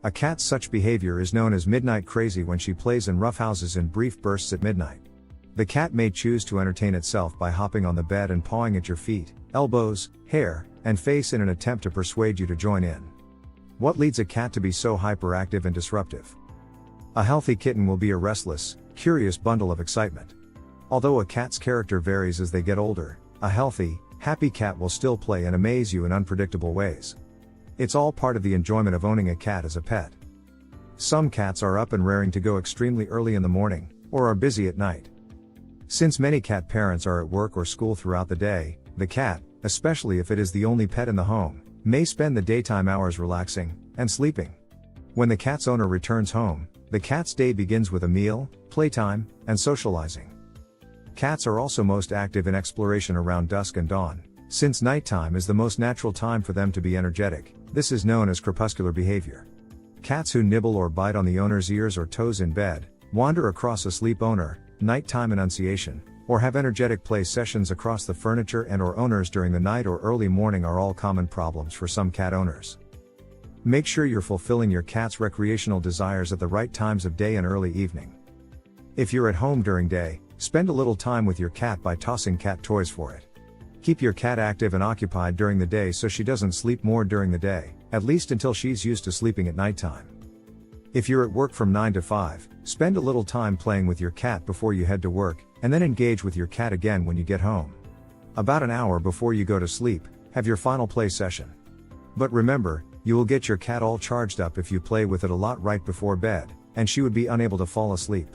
A cat's such behavior is known as midnight crazy when she plays and roughhouses in brief bursts at midnight. The cat may choose to entertain itself by hopping on the bed and pawing at your feet, elbows, hair, and face in an attempt to persuade you to join in. What leads a cat to be so hyperactive and disruptive? A healthy kitten will be a restless, curious bundle of excitement. Although a cat's character varies as they get older, a healthy, happy cat will still play and amaze you in unpredictable ways. It's all part of the enjoyment of owning a cat as a pet. Some cats are up and raring to go extremely early in the morning, or are busy at night. Since many cat parents are at work or school throughout the day, the cat, especially if it is the only pet in the home, may spend the daytime hours relaxing and sleeping. When the cat's owner returns home, the cat's day begins with a meal, playtime, and socializing. Cats are also most active in exploration around dusk and dawn. Since nighttime is the most natural time for them to be energetic, this is known as crepuscular behavior. Cats who nibble or bite on the owner's ears or toes in bed, wander across asleep owner, nighttime enunciation, or have energetic play sessions across the furniture and or owners during the night or early morning are all common problems for some cat owners. Make sure you're fulfilling your cat's recreational desires at the right times of day and early evening. If you're at home during day, spend a little time with your cat by tossing cat toys for it. Keep your cat active and occupied during the day so she doesn't sleep more during the day, at least until she's used to sleeping at nighttime. If you're at work from 9 to 5, spend a little time playing with your cat before you head to work, and then engage with your cat again when you get home. About an hour before you go to sleep, have your final play session. But remember, you will get your cat all charged up if you play with it a lot right before bed, and she would be unable to fall asleep.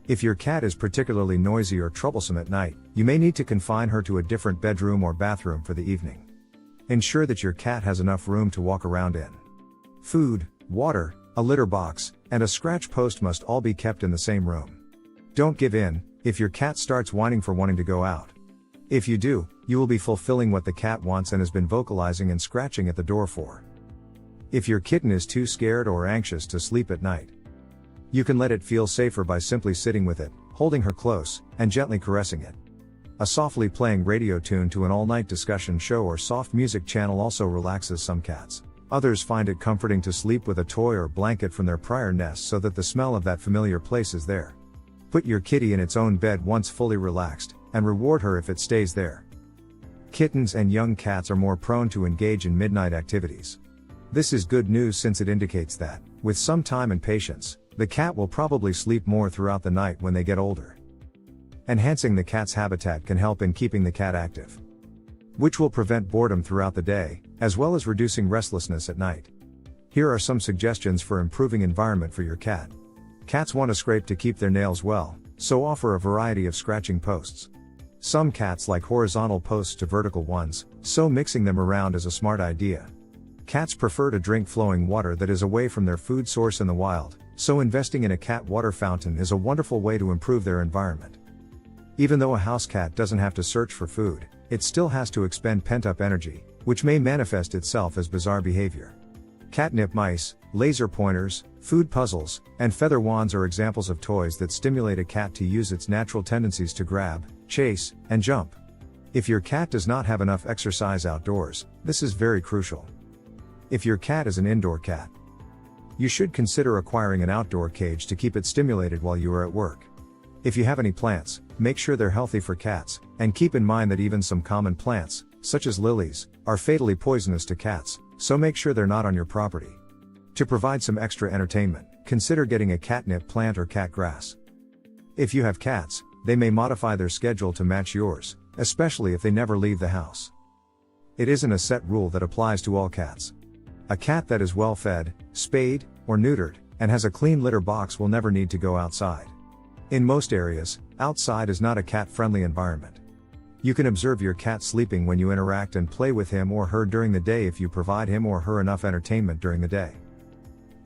If your cat is particularly noisy or troublesome at night, you may need to confine her to a different bedroom or bathroom for the evening. Ensure that your cat has enough room to walk around in. Food, water, a litter box, and a scratch post must all be kept in the same room. Don't give in if your cat starts whining for wanting to go out. If you do, you will be fulfilling what the cat wants and has been vocalizing and scratching at the door for. If your kitten is too scared or anxious to sleep at night, you can let it feel safer by simply sitting with it, holding her close, and gently caressing it. A softly playing radio tune to an all-night discussion show or soft music channel also relaxes some cats. Others find it comforting to sleep with a toy or blanket from their prior nest so that the smell of that familiar place is there. Put your kitty in its own bed once fully relaxed, and reward her if it stays there. Kittens and young cats are more prone to engage in midnight activities. This is good news since it indicates that, with some time and patience, the cat will probably sleep more throughout the night when they get older. Enhancing the cat's habitat can help in keeping the cat active, which will prevent boredom throughout the day, as well as reducing restlessness at night. Here are some suggestions for improving environment for your cat. Cats want to scrape to keep their nails well, so offer a variety of scratching posts. Some cats like horizontal posts to vertical ones, so mixing them around is a smart idea. Cats prefer to drink flowing water that is away from their food source in the wild, so investing in a cat water fountain is a wonderful way to improve their environment. Even though a house cat doesn't have to search for food, it still has to expend pent-up energy, which may manifest itself as bizarre behavior. Catnip mice, laser pointers, food puzzles, and feather wands are examples of toys that stimulate a cat to use its natural tendencies to grab, chase, and jump. If your cat does not have enough exercise outdoors, this is very crucial. If your cat is an indoor cat, you should consider acquiring an outdoor cage to keep it stimulated while you are at work. If you have any plants, make sure they're healthy for cats, and keep in mind that even some common plants, such as lilies, are fatally poisonous to cats, so make sure they're not on your property. To provide some extra entertainment, consider getting a catnip plant or cat grass. If you have cats, they may modify their schedule to match yours, especially if they never leave the house. It isn't a set rule that applies to all cats. A cat that is well fed, spayed, or neutered, and has a clean litter box will never need to go outside. In most areas, outside is not a cat-friendly environment. You can observe your cat sleeping when you interact and play with him or her during the day if you provide him or her enough entertainment during the day.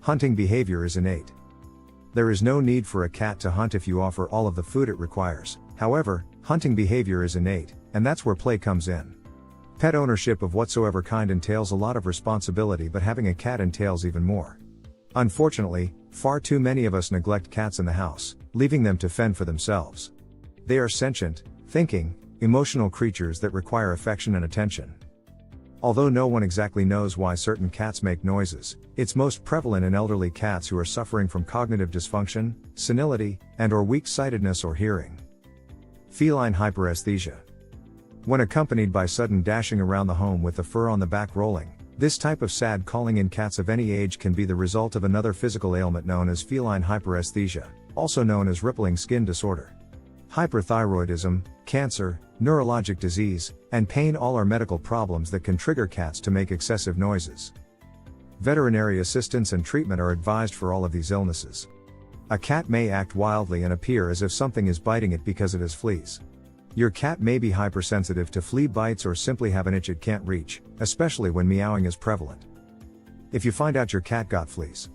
Hunting behavior is innate. There is no need for a cat to hunt if you offer all of the food it requires. However, hunting behavior is innate, and that's where play comes in. Pet ownership of whatsoever kind entails a lot of responsibility, but having a cat entails even more. Unfortunately, far too many of us neglect cats in the house, leaving them to fend for themselves. They are sentient, thinking, emotional creatures that require affection and attention. Although no one exactly knows why certain cats make noises, it's most prevalent in elderly cats who are suffering from cognitive dysfunction, senility, and/or weak-sightedness or hearing. Feline hyperesthesia. When accompanied by sudden dashing around the home with the fur on the back rolling, this type of sad calling in cats of any age can be the result of another physical ailment known as feline hyperesthesia, also known as rippling skin disorder. Hyperthyroidism, cancer, neurologic disease, and pain all are medical problems that can trigger cats to make excessive noises. Veterinary assistance and treatment are advised for all of these illnesses. A cat may act wildly and appear as if something is biting it because it has fleas. Your cat may be hypersensitive to flea bites or simply have an itch it can't reach, especially when meowing is prevalent. If you find out your cat got fleas,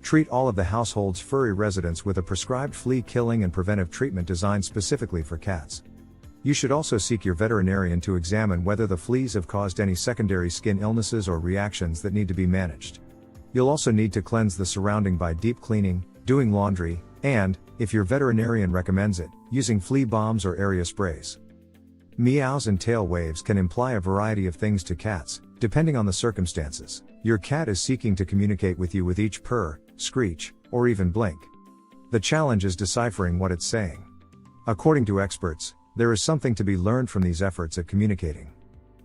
treat all of the household's furry residents with a prescribed flea killing and preventive treatment designed specifically for cats. You should also seek your veterinarian to examine whether the fleas have caused any secondary skin illnesses or reactions that need to be managed. You'll also need to cleanse the surrounding by deep cleaning, doing laundry, and, if your veterinarian recommends it, using flea bombs or area sprays. Meows and tail waves can imply a variety of things to cats, depending on the circumstances. Your cat is seeking to communicate with you with each purr, screech, or even blink. The challenge is deciphering what it's saying. According to experts, there is something to be learned from these efforts at communicating.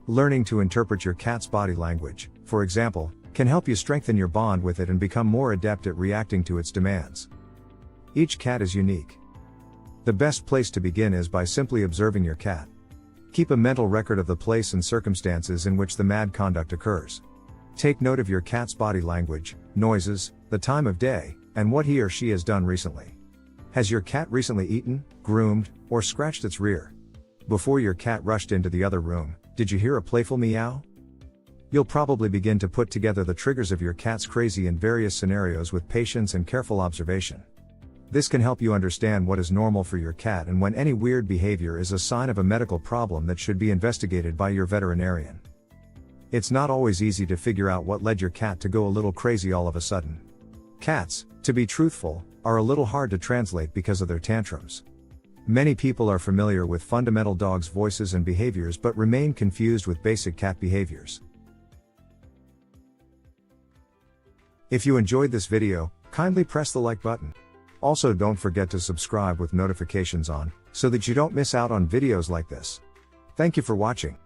Learning to interpret your cat's body language, for example, can help you strengthen your bond with it and become more adept at reacting to its demands. Each cat is unique. The best place to begin is by simply observing your cat. Keep a mental record of the place and circumstances in which the mad conduct occurs. Take note of your cat's body language, noises, the time of day, and what he or she has done recently. Has your cat recently eaten, groomed, or scratched its rear? Before your cat rushed into the other room, did you hear a playful meow? You'll probably begin to put together the triggers of your cat's crazy in various scenarios with patience and careful observation. This can help you understand what is normal for your cat and when any weird behavior is a sign of a medical problem that should be investigated by your veterinarian. It's not always easy to figure out what led your cat to go a little crazy all of a sudden. Cats, to be truthful, are a little hard to translate because of their tantrums. Many people are familiar with fundamental dogs' voices and behaviors but remain confused with basic cat behaviors. If you enjoyed this video, kindly press the like button. Also, don't forget to subscribe with notifications on, so that you don't miss out on videos like this. Thank you for watching.